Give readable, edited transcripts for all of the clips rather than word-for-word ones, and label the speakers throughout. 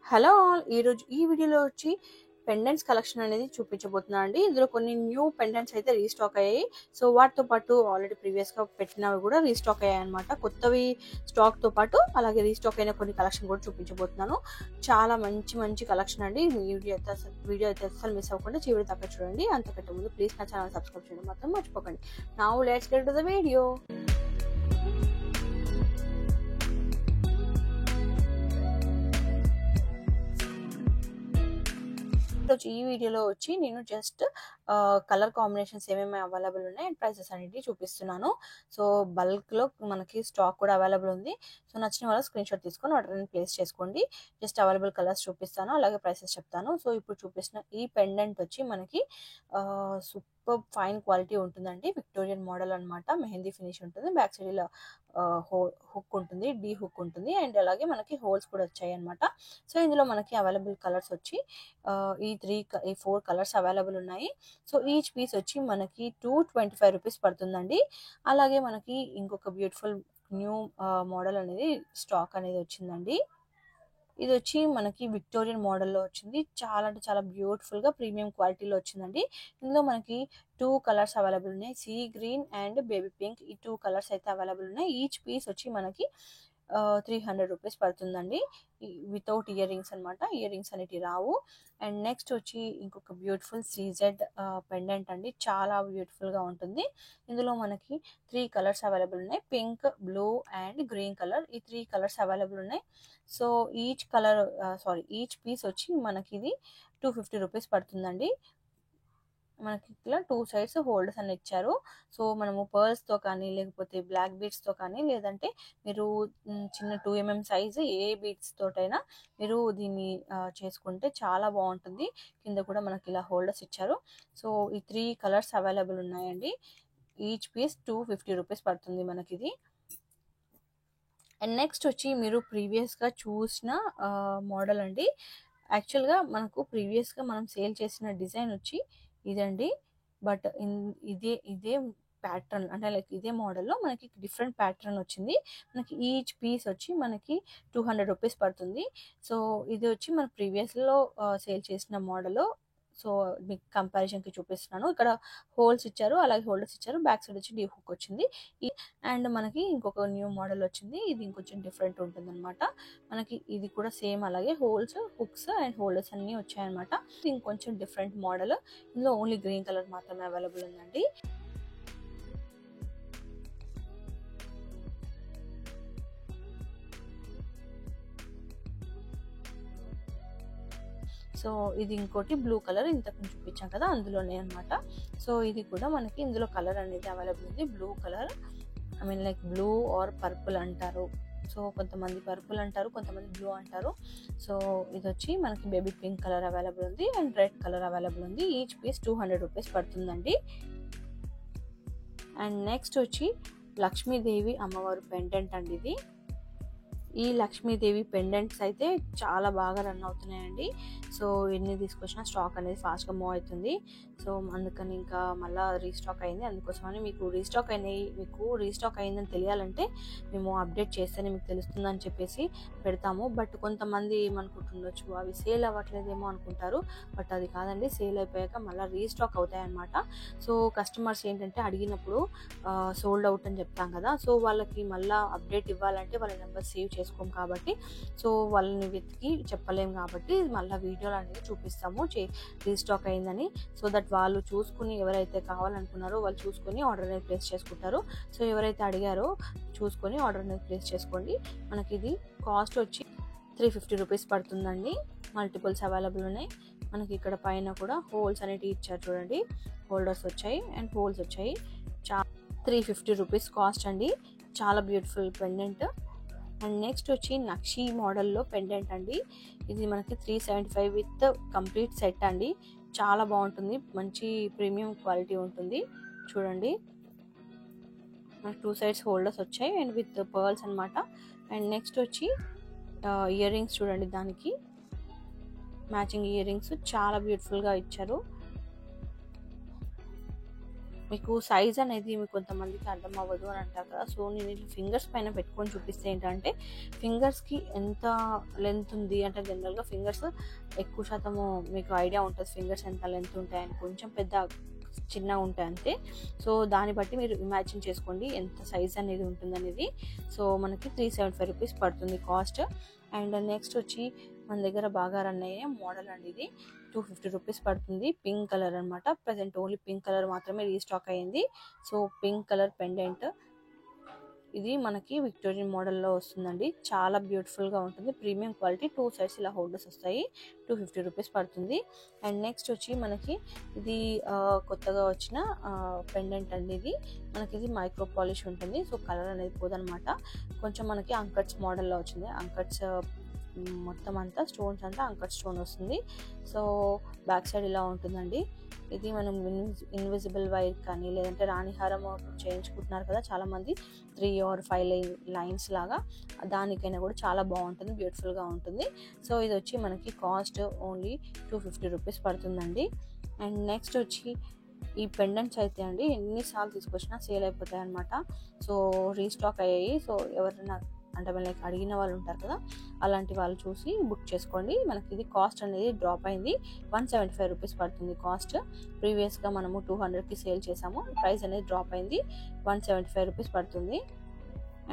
Speaker 1: Hello all! ఈరోజు ఈ వీడియోలో వచ్చి పెండెంట్స్ కలెక్షన్ అనేది చూపించబోతున్నా అండి. ఇందులో కొన్ని న్యూ పెండెంట్స్ అయితే రీస్టాక్ అయ్యాయి. సో వాటితో పాటు ఆల్రెడీ ప్రీవియస్‌గా పెట్టినవి కూడా రీస్టాక్ అయ్యాయన్నమాట. కొత్తవి స్టాక్‌తో పాటు అలాగే రీస్టాక్ అయిన కొన్ని కలెక్షన్ కూడా చూపించబోతున్నాను. చాలా మంచి మంచి కలెక్షన్ అండి. ఈ వీడియో అయితే అస్సలు మిస్ అవ్వకుండా చివరి దాకా చూడండి. అంతకంటే ముందు ప్లీజ్ నా ఛానల్ సబ్స్క్రైబ్ చేయడం మాత్రం మర్చిపోకండి. Now let's get to the video. ఈ వీడియోలో వచ్చి నేను జస్ట్ కలర్ కాంబినేషన్స్ ఏమేమి అవైలబుల్ ఉన్నాయి అండ్ ప్రైసెస్ అనేది చూపిస్తున్నాను. సో బల్క్లో మనకి స్టాక్ కూడా అవైలబుల్ ఉంది. సో నచ్చిన వాళ్ళు స్క్రీన్ షాట్ తీసుకొని ఆర్డర్ ప్లేస్ చేసుకోండి. జస్ట్ అవైలబుల్ కలర్స్ చూపిస్తాను, అలాగే ప్రైసెస్ చెప్తాను. సో ఇప్పుడు చూపిస్తున్న ఈ పెండెంట్ వచ్చి మనకి సూపర్ ఫైన్ క్వాలిటీ ఉంటుందండి. విక్టోరియన్ మోడల్ అనమాట. మెహందీ ఫినిష్ ఉంటుంది. బ్యాక్ సైడ్ ఇలా హుక్ ఉంటుంది, డీ హుక్ ఉంటుంది అండ్ అలాగే మనకి హోల్స్ కూడా వచ్చాయి అనమాట. సో ఇందులో మనకి అవైలబుల్ కలర్స్ వచ్చి ఈ 4 కలర్స్ అవైలబుల్ ఉన్నాయి. సో ఈచ్ పీస్ వచ్చి మనకి 225 రూపీస్ పడుతుందండి. అలాగే మనకి ఇంకొక బ్యూటిఫుల్ న్యూ మోడల్ అనేది స్టాక్ అనేది వచ్చిందండి. ఇది వచ్చి మనకి విక్టోరియన్ మోడల్లో వచ్చింది. చాలా అంటే చాలా బ్యూటిఫుల్గా ప్రీమియం క్వాలిటీలో వచ్చిందండి. ఇందులో మనకి 2 కలర్స్ అవైలబుల్ ఉన్నాయి. Sea green and baby pink. ఈ 2 కలర్స్ అయితే అవైలబుల్ ఉన్నాయి. ఈచ్ పీస్ వచ్చి మనకి 300 రూపీస్ పడుతుందండి. వితౌట్ ఇయర్ రింగ్స్ అనమాట. ఇయర్ రింగ్స్ అనేవి రావు. అండ్ నెక్స్ట్ వచ్చి ఇంకొక బ్యూటిఫుల్ సీజెడ్ పెండెంట్ అండి. చాలా బ్యూటిఫుల్గా ఉంటుంది. ఇందులో మనకి 3 కలర్స్ అవైలబుల్ ఉన్నాయి. Pink, blue and green colour. ఈ 3 కలర్స్ అవైలబుల్ ఉన్నాయి. సో ఈచ్ పీస్ వచ్చి మనకి ఇది 250 రూపీస్ పడుతుందండి. మనకి ఇట్లా 2 సైడ్స్ హోల్డర్స్ అని ఇచ్చారు. సో మనము పర్ల్స్తో కానీ లేకపోతే బ్లాక్ బీడ్స్తో కానీ లేదంటే మీరు చిన్న 2mm సైజు ఏ బీడ్స్ తోటైనా మీరు దీన్ని చేసుకుంటే చాలా బాగుంటుంది. కింద కూడా మనకి ఇలా హోల్డర్స్ ఇచ్చారు. సో ఈ 3 కలర్స్ అవైలబుల్ ఉన్నాయండి. ఈచ్ పీస్ 250 రూపీస్ పడుతుంది మనకి ఇది. అండ్ నెక్స్ట్ వచ్చి మీరు ప్రీవియస్గా చూసిన మోడల్ అండి. యాక్చువల్గా మనకు ప్రీవియస్గా మనం సేల్ చేసిన డిజైన్ వచ్చి ఇదండి. బట్ ఇదే ప్యాటర్న్ అంటే లైక్ ఇదే మోడల్లో మనకి డిఫరెంట్ ప్యాటర్న్ వచ్చింది. మనకి ఈచ్ పీస్ వచ్చి మనకి 200 రూపీస్ పడుతుంది. సో ఇది వచ్చి మన ప్రీవియస్లో సేల్ చేసిన మోడల్. సో మీకు కంపారిజన్కి చూపిస్తున్నాను. ఇక్కడ హోల్స్ ఇచ్చారు, అలాగే హోల్డర్స్ ఇచ్చారు. బ్యాక్ సైడ్ వచ్చి డీ హుక్ వచ్చింది. అండ్ మనకి ఇంకొక న్యూ మోడల్ వచ్చింది. ఇది ఇంకొంచెం డిఫరెంట్ ఉంటుంది అనమాట. మనకి ఇది కూడా సేమ్ అలాగే హోల్స్, హుక్స్ అండ్ హోల్డర్స్ అన్నీ వచ్చాయన్నమాట. ఇది ఇంకొంచెం డిఫరెంట్ మోడల్. ఇందులో ఓన్లీ గ్రీన్ కలర్ మాత్రమే అవైలబుల్ ఉందండి. సో ఇది ఇంకోటి బ్లూ కలర్ ఇంతకు చూపించాం కదా, అందులోనే అనమాట. సో ఇది కూడా మనకి ఇందులో కలర్ అనేది అవైలబుల్ ఉంది. Blue colour, I mean like blue or purple అంటారు. సో కొంతమంది పర్పుల్ అంటారు, కొంతమంది బ్లూ అంటారు. సో ఇది వచ్చి మనకి బేబీ పింక్ కలర్ అవైలబుల్ ఉంది అండ్ రెడ్ కలర్ అవైలబుల్ ఉంది. ఈచ్ పీస్ 200 రూపీస్ పడుతుందండి. అండ్ నెక్స్ట్ వచ్చి లక్ష్మీదేవి అమ్మవారు పెండెంట్ అండి ఇది. ఈ లక్ష్మీదేవి పెండెంట్స్ అయితే చాలా బాగా రన్ అవుతున్నాయండి. సో ఎన్ని తీసుకొచ్చినా స్టాక్ అనేది ఫాస్ట్గా మూవ్ అవుతుంది. సో అందుకని ఇంకా మళ్ళీ రీస్టాక్ అయింది. అందుకోసమని మీకు రీస్టాక్ అయిందని తెలియాలంటే మేము అప్డేట్ చేస్తేనే మీకు తెలుస్తుందని చెప్పేసి పెడతాము. బట్ కొంతమంది ఏమనుకుంటుండొచ్చు, అవి సేల్ అవ్వట్లేదేమో అనుకుంటారు. బట్ అది కాదండి, సేల్ అయిపోయాక మళ్ళీ రీస్టాక్ అవుతాయి అన్నమాట. సో కస్టమర్స్ ఏంటంటే అడిగినప్పుడు సోల్డ్ అవుట్ అని చెప్తాం కదా. సో వాళ్ళకి మళ్ళీ అప్డేట్ ఇవ్వాలంటే వాళ్ళ నెంబర్ సేవ్ చేసుకోం కాబట్టి, సో వాళ్ళని వెతికి చెప్పలేం కాబట్టి మళ్ళీ వీడియోలు అనేది చూపిస్తాము రీస్టాక్ అయిందని. సో దట్ వాళ్ళు చూసుకుని ఎవరైతే కావాలనుకున్నారో వాళ్ళు చూసుకొని ఆర్డర్ అనేది ప్లేస్ చేసుకుంటారు. సో ఎవరైతే అడిగారో చూసుకొని ఆర్డర్ అనేది ప్లేస్ చేసుకోండి. మనకి ఇది కాస్ట్ వచ్చి 350 రూపీస్ పడుతుందండి. మల్టిపుల్స్ అవైలబుల్ ఉన్నాయి. మనకి ఇక్కడ పైన కూడా హోల్స్ అనేవి ఇచ్చారు చూడండి. హోల్డర్స్ వచ్చాయి అండ్ హోల్స్ వచ్చాయి. 350 రూపీస్ కాస్ట్ అండి. చాలా బ్యూటిఫుల్ పెండెంట్. అండ్ నెక్స్ట్ వచ్చి నక్షి మోడల్లో పెండెంట్ అండి. ఇది మనకి 375 విత్ కంప్లీట్ సెట్ అండి. చాలా బాగుంటుంది, మంచి ప్రీమియం క్వాలిటీ ఉంటుంది. చూడండి మనకి 2 సైడ్స్ హోల్డర్స్ వచ్చాయి అండ్ విత్ పర్ల్స్ అనమాట. అండ్ నెక్స్ట్ వచ్చి ఇయర్ రింగ్స్ చూడండి, దానికి మ్యాచింగ్ ఇయర్ రింగ్స్ చాలా బ్యూటిఫుల్గా ఇచ్చారు. మీకు సైజ్ అనేది మీకు కొంతమందికి అర్థం అవ్వదు అని అంటారు కదా. సో నేను ఇట్లా ఫింగర్స్ పైన పెట్టుకొని చూపిస్తే ఏంటంటే ఫింగర్స్కి ఎంత లెంత్ ఉంది అంటే జనరల్గా ఫింగర్స్ ఎక్కువ శాతము మీకు ఐడియా ఉంటుంది ఫింగర్స్ ఎంత లెంత్ ఉంటాయని, కొంచెం పెద్ద చిన్నగా ఉంటాయి అంతే. సో దాన్ని బట్టి మీరు ఇమాజిన్ చేసుకోండి ఎంత సైజ్ అనేది ఉంటుందనేది. సో మనకి 375 రూపీస్ పడుతుంది కాస్ట్. అండ్ నెక్స్ట్ వచ్చి మన దగ్గర బాగా రన్ అయ్యే మోడల్ అండి ఇది. 250 రూపీస్ పడుతుంది. పింక్ కలర్ అనమాట. ప్రజెంట్ ఓన్లీ పింక్ కలర్ మాత్రమే రీస్టాక్ అయ్యింది. సో పింక్ కలర్ పెండెంట్ ఇది మనకి విక్టోరియన్ మోడల్లో వస్తుందండి. చాలా బ్యూటిఫుల్గా ఉంటుంది. ప్రీమియం క్వాలిటీ, 2 సైడ్స్ ఇలా హోల్డర్స్ వస్తాయి. 250 రూపీస్ పడుతుంది. అండ్ నెక్స్ట్ వచ్చి మనకి ఇది కొత్తగా వచ్చిన పెండెంట్ అండి. ఇది మనకి ఇది మైక్రో పాలిష్ ఉంటుంది. సో కలర్ అనేది పోదనమాట. కొంచెం మనకి అంకట్స్ మోడల్లో వచ్చింది. అంకట్స్ మొత్తం అంతా స్టోన్స్ అంతా అంకట్ స్టోన్ వస్తుంది. సో బ్యాక్ సైడ్ ఇలా ఉంటుందండి. ఇది మనం ఇన్విజిబుల్ వైర్ కానీ లేదంటే రాణిహారం చేయించుకుంటున్నారు కదా చాలామంది, 3 or 5 లైన్స్ లాగా, దానికైనా కూడా చాలా బాగుంటుంది, బ్యూటిఫుల్గా ఉంటుంది. సో ఇది వచ్చి మనకి కాస్ట్ ఓన్లీ 250 రూపీస్ పడుతుందండి. అండ్ నెక్స్ట్ వచ్చి ఈ పెండెంట్స్ అయితే అండి ఎన్నిసార్లు తీసుకొచ్చినా సేల్ అయిపోతాయి అనమాట. సో రీస్టాక్ అయ్యాయి. సో ఎవరైనా అంటే లైక్ అడిగిన వాళ్ళు ఉంటారు కదా, అలాంటి వాళ్ళు చూసి బుక్ చేసుకోండి. మనకి ఇది కాస్ట్ అనేది డ్రాప్ అయింది. 175 రూపీస్ పడుతుంది కాస్ట్. ప్రీవియస్గా మనము 200కి సేల్ చేసాము. ప్రైస్ అనేది డ్రాప్ అయింది. 175 రూపీస్ పడుతుంది.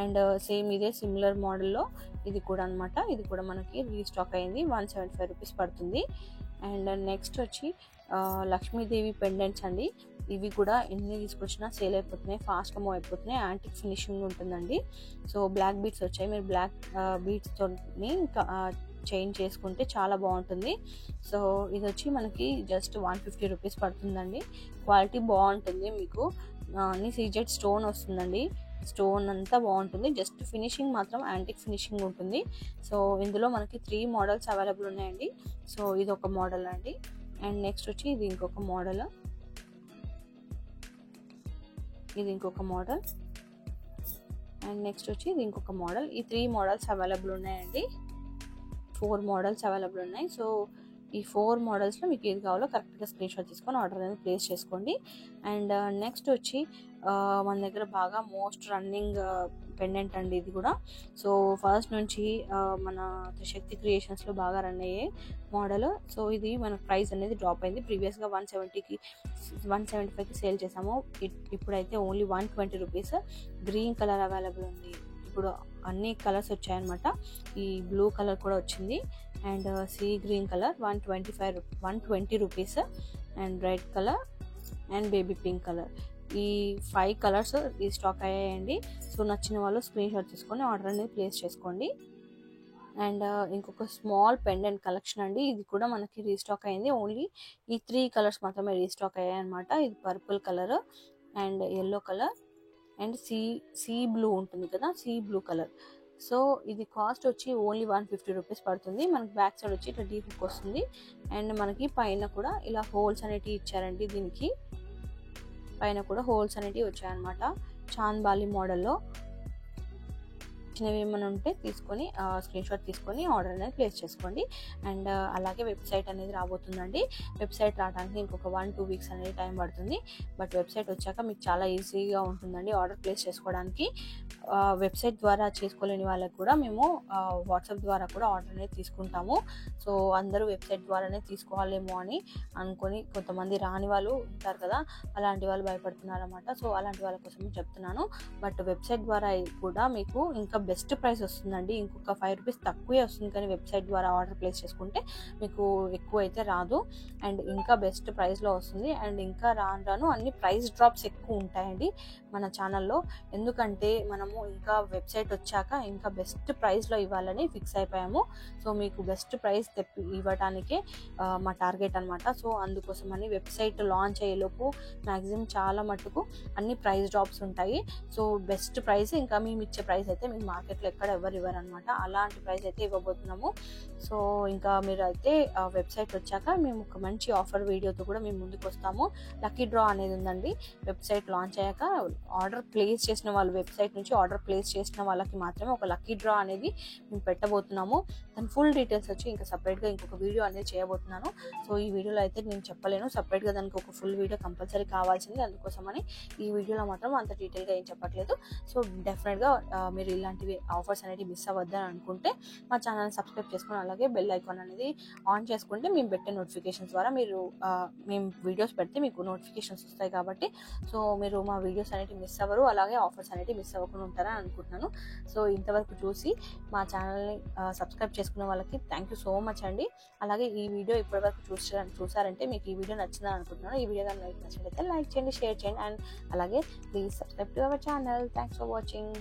Speaker 1: అండ్ సేమ్ ఇదే సిమిలర్ మోడల్లో ఇది కూడా అనమాట. ఇది కూడా మనకి రీస్టాక్ అయింది. 175 రూపీస్ పడుతుంది. అండ్ నెక్స్ట్ వచ్చి లక్ష్మీదేవి పెండెంట్స్ అండి. ఇవి కూడా ఎన్ని తీసుకొచ్చినా సేల్ అయిపోతున్నాయి, ఫాస్ట్గా మూవ్ అయిపోతున్నాయి. యాంటిక్ ఫినిషింగ్ ఉంటుందండి. సో బ్లాక్ బీడ్స్ వచ్చాయి. మీరు బ్లాక్ బీడ్స్తో చేంజ్ చేసుకుంటే చాలా బాగుంటుంది. సో ఇది వచ్చి మనకి జస్ట్ 150 రూపీస్ పడుతుందండి. క్వాలిటీ బాగుంటుంది. మీకు అన్ని సీజెడ్ స్టోన్ వస్తుందండి. స్టోన్ అంతా బాగుంటుంది. జస్ట్ ఫినిషింగ్ మాత్రం యాంటిక్ ఫినిషింగ్ ఉంటుంది. సో ఇందులో మనకి 3 మోడల్స్ అవైలబుల్ ఉన్నాయండి. సో ఇది ఒక మోడల్ అండి. అండ్ నెక్స్ట్ వచ్చి ఇది ఇంకొక మోడల్. ఇది ఇంకొక మోడల్. అండ్ నెక్స్ట్ వచ్చి ఇది ఇంకొక మోడల్. ఈ 3 మోడల్స్ అవైలబుల్ ఉన్నాయండి. 4 మోడల్స్ అవైలబుల్ ఉన్నాయి. సో ఈ 4 మోడల్స్లో మీకు ఏది కావాలో కరెక్ట్గా స్క్రీన్ షాట్ తీసుకొని ఆర్డర్ అనేది ప్లేస్ చేసుకోండి. అండ్ నెక్స్ట్ వచ్చి మన దగ్గర బాగా మోస్ట్ రన్నింగ్ పెండెంట్ అండి ఇది కూడా. సో ఫస్ట్ నుంచి మన త్రిశక్తి క్రియేషన్స్లో బాగా రన్ అయ్యే మోడల్. సో ఇది మన ప్రైస్ అనేది డ్రాప్ అయింది. ప్రీవియస్గా 175కి సేల్ చేసాము. ఇప్పుడైతే only 120 rupees. Green colour available ఉంది. ఇప్పుడు అన్ని కలర్స్ వచ్చాయన్నమాట. ఈ బ్లూ కలర్ కూడా వచ్చింది. And sea green colour 120 rupees. And red colour and baby pink colour, ఈ 5 కలర్స్ రీస్టాక్ అయ్యాయండి. సో నచ్చిన వాళ్ళు స్క్రీన్ షాట్ తీసుకొని ఆర్డర్ అనేది ప్లేస్ చేసుకోండి. అండ్ ఇంకొక స్మాల్ పెండెంట్ కలెక్షన్ అండి. ఇది కూడా మనకి రీస్టాక్ అయింది. ఓన్లీ ఈ 3 కలర్స్ మాత్రమే రీస్టాక్ అయ్యాయి అనమాట. ఇది purple colour and yellow colour and sea blue ఉంటుంది కదా, సీ బ్లూ కలర్. సో ఇది కాస్ట్ వచ్చి ఓన్లీ 150 రూపీస్ పడుతుంది. మనకి బ్యాక్ సైడ్ వచ్చి ఇట్లా డీప్ హుక్ వస్తుంది. అండ్ మనకి పైన కూడా ఇలా హోల్స్ అనేటివి ఇచ్చారండి. దీనికి పైన కూడా హోల్స్ అనేటివి వచ్చాయన్నమాట. చాంద్బాలి మోడల్లో. చిన్నవి ఏమైనా ఉంటే తీసుకొని స్క్రీన్ షాట్ తీసుకొని ఆర్డర్ అనేది ప్లేస్ చేసుకోండి. అండ్ అలాగే వెబ్సైట్ అనేది రాబోతుందండి. వెబ్సైట్ రావడానికి ఇంకొక 1-2 వీక్స్ అనేది టైం పడుతుంది. బట్ వెబ్సైట్ వచ్చాక మీకు చాలా ఈజీగా ఉంటుందండి ఆర్డర్ ప్లేస్ చేసుకోవడానికి. వెబ్సైట్ ద్వారా చేసుకోలేని వాళ్ళకి కూడా మేము వాట్సాప్ ద్వారా కూడా ఆర్డర్ అనేది తీసుకుంటాము. సో అందరూ వెబ్సైట్ ద్వారానే తీసుకోవాలేమో అని అనుకొని కొంతమంది రాని వాళ్ళు ఉంటారు కదా, అలాంటి వాళ్ళు భయపడుతున్నారు అన్నమాట. సో అలాంటి వాళ్ళ కోసం చెప్తున్నాను. బట్ వెబ్సైట్ ద్వారా కూడా మీకు ఇంకా బెస్ట్ ప్రైస్ వస్తుందండి. ఇంకొక 5 రూపీస్ తక్కువే వస్తుంది. కానీ వెబ్సైట్ ద్వారా ఆర్డర్ ప్లేస్ చేసుకుంటే మీకు ఎక్కువ అయితే రాదు. అండ్ ఇంకా బెస్ట్ ప్రైస్లో వస్తుంది. అండ్ ఇంకా రాను అన్ని ప్రైస్ డ్రాప్స్ ఎక్కువ ఉంటాయండి మన ఛానల్లో. ఎందుకంటే మనము ఇంకా వెబ్సైట్ వచ్చాక ఇంకా బెస్ట్ ప్రైస్లో ఇవ్వాలని ఫిక్స్ అయిపోయాము. సో మీకు బెస్ట్ ప్రైస్ ఇవ్వడానికే మా టార్గెట్ అనమాట. సో అందుకోసమని వెబ్సైట్ లాంచ్ అయ్యేలోపు మ్యాక్సిమం చాలా మటుకు అన్ని ప్రైస్ డ్రాప్స్ ఉంటాయి. సో బెస్ట్ ప్రైస్ ఇంకా మేము ఇచ్చే ప్రైస్ అయితే మీకు మార్కెట్లో ఎక్కడ ఎవరు ఇవ్వరనమాట. అలాంటి ప్రైస్ అయితే ఇవ్వబోతున్నాము. సో ఇంకా మీరు అయితే వెబ్సైట్ వచ్చాక మేము ఒక మంచి ఆఫర్ వీడియోతో కూడా మేము ముందుకు వస్తాము. లక్కీ డ్రా అనేది ఉందండి. వెబ్సైట్ లాంచ్ అయ్యాక ఆర్డర్ ప్లేస్ చేసిన వాళ్ళు, వెబ్సైట్ నుంచి ఆర్డర్ ప్లేస్ చేసిన వాళ్ళకి మాత్రమే ఒక లక్కీ డ్రా అనేది మేము పెట్టబోతున్నాము. దాని ఫుల్ డీటెయిల్స్ వచ్చి ఇంకా సపరేట్గా ఇంకొక వీడియో అనేది చేయబోతున్నాను. సో ఈ వీడియోలో అయితే నేను చెప్పలేను, సపరేట్గా దానికి ఒక ఫుల్ వీడియో కంపల్సరీ కావాల్సింది. అందుకోసమని ఈ వీడియోలో మాత్రం అంత డీటెయిల్గా ఏం చెప్పట్లేదు. సో డెఫినెట్గా మీరు ఇలాంటివి ఆఫర్స్ అనేవి మిస్ అవ్వద్దని అనుకుంటే మా ఛానల్ని సబ్స్క్రైబ్ చేసుకుని అలాగే బెల్ ఐకాన్ అనేది ఆన్ చేసుకుంటే మేము పెట్టే నోటిఫికేషన్స్ ద్వారా మేము వీడియోస్ పెడితే మీకు నోటిఫికేషన్స్ వస్తాయి కాబట్టి సో మీరు మా వీడియోస్ అనేవి మిస్ అవ్వరు, అలాగే ఆఫర్స్ అనేవి మిస్ అవ్వకుండా ఉంటారని అనుకుంటున్నాను. సో ఇంతవరకు చూసి మా ఛానల్ని సబ్స్క్రైబ్ చేసుకున్న వాళ్ళకి థ్యాంక్ యూ సో మచ్ అండి. అలాగే ఈ వీడియో ఇప్పటివరకు చూసారంటే మీకు ఈ వీడియో నచ్చిందని అనుకుంటున్నాను. ఈ వీడియో కానీ నచ్చినట్లయితే లైక్ చేయండి, షేర్ చేయండి, అండ్ అలాగే please subscribe to our channel. Thanks for watching.